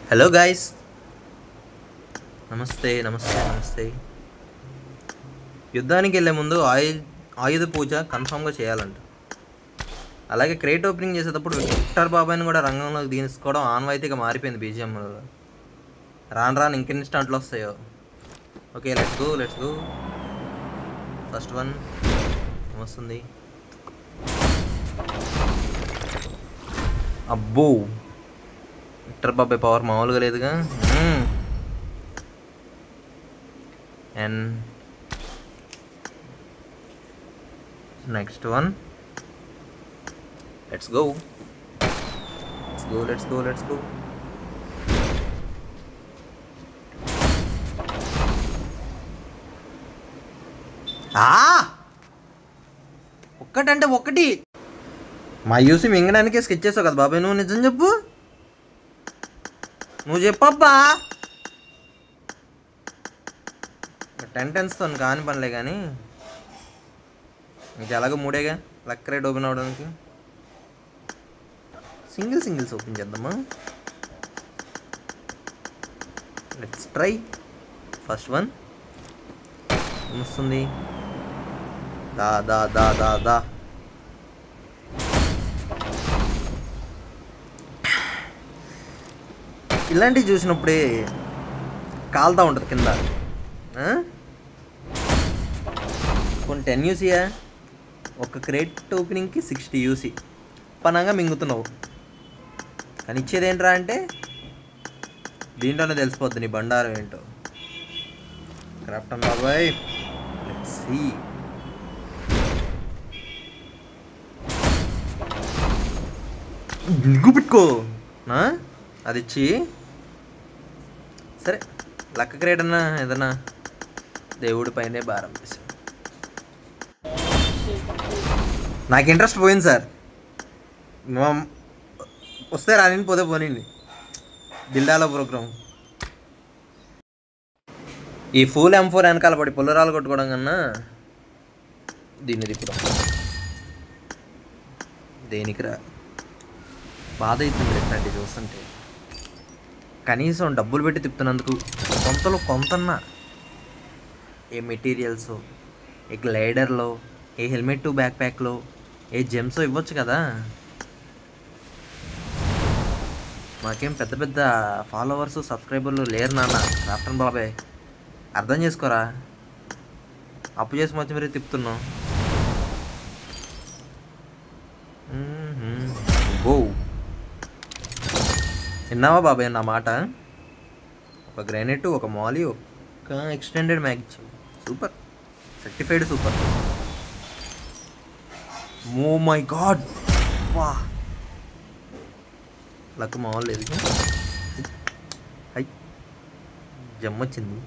Hello guys, నమస్తే నమస్తే నమస్తే. యుద్ధానికి వెళ్ళే ముందు ఆయుధ పూజ కన్ఫామ్గా చేయాలంట. అలాగే క్రేట్ ఓపెనింగ్ చేసేటప్పుడు విక్టర్ బాబాయ్ని కూడా రంగంలోకి తీసుకోవడం ఆన్వాయితీగా మారిపోయింది బీజిఎంలో. రాను రాను ఇంకెన్ని స్టాంట్లు వస్తాయో. Okay, let's go. First one వస్తుంది. అబ్బో, విక్టర్ బాబాయ్ పవర్ మామూలుగా లేదుగా. And next one, let's go. ఒక్కటంటే ఒకటి మా యూసి మింగడానికే స్కెచ్ చేసావు కదా బాబాయ్. నువ్వు నిజం చెప్పు, నువ్వు చెప్పబ్బా. 10 కాని పనిలే కానీ మీకు ఎలాగో మూడేగా లక్ రేట్ ఓపెన్ అవడానికి. సింగిల్స్ ఓపెన్ చేద్దామా. Let's try. ఫస్ట్ వన్ వస్తుంది. దా ఇలాంటివి చూసినప్పుడే కాలుతూ ఉంటుంది కింద. కొన్ని 10 యూసీయా, ఒక క్రేట్ ఓపెనింగ్కి 60 యూసీ పనంగా మింగుతున్నావు. కానీ ఇచ్చేది ఏంట్రా అంటే దీంట్లోనే తెలిసిపోద్ది నీ బండారం ఏంటో. క్రాఫ్టన్ బాబాయ్, లెట్స్ సీ. బిల్గు పెట్టుకో అది ఇచ్చి. సరే, లక్క క్రేట్ అన్నా ఏదన్నా దేవుడి పైనే భారం వేసాం. నాకు ఇంట్రెస్ట్ పోయింది సార్. వస్తే రాని పోతే పోనండి. దిల్డాలో ప్రోగ్రామ్. ఈ ఫుల్ M4 వెనకాల పడి పుల్లరాలు కొట్టుకోవడం కన్నా దీన్ని తిప్పుదాం. దేనికిరా బాధ అవుతుంది ఇట్లాంటి చూస్తుంటే. కనీసం డబ్బులు పెట్టి తిప్పుతున్నందుకు కొంతలో కొంతన్నా ఏ materials, A గ్లైడర్లో, a helmet back ప్యాక్లో, A Gems ఇవ్వచ్చు కదా. మాకేం పెద్ద పెద్ద ఫాలోవర్స్ సబ్స్క్రైబర్లు లేరు నాన్న. క్రాఫ్టన్ బాబాయ్ అర్థం చేసుకోరా. అప్పు చేసి మధ్య మరీ తిప్పుతున్నాం. ఓ, విన్నావా బాబాయ్ నా మాట? ఒక గ్రానైట్, ఒక మాలీ, ఒక extended mag. Super, certified super. Oh my god, వా లక్ మామూలు లేదు. హై, జమ్మొచ్చింది.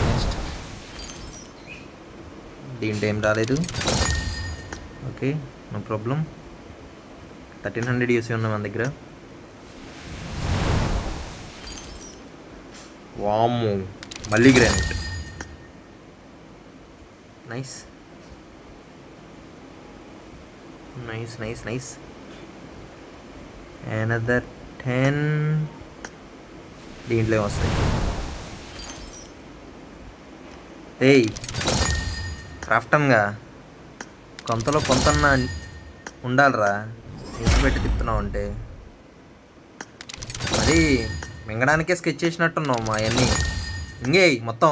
నెక్స్ట్ దీంట్లో ఏం రాలేదు. Okay, no problem. 1300 యూసీ ఉన్నాయి మన దగ్గర. వామ్మో, మళ్ళీ గ్రానైట్. నైస్. అనదర్ 10 దీంట్లో వస్తాయి. ఏయ్ క్రాఫ్టన్గా కొంతలో కొంతన్నా ఉండాలిరా. న్యూస్ పెట్టి తిప్పుతున్నావు అంటే మరి మింగడానికే స్కెచ్ చేసినట్టున్నావు మా అవన్నీ. ఇంకే మొత్తం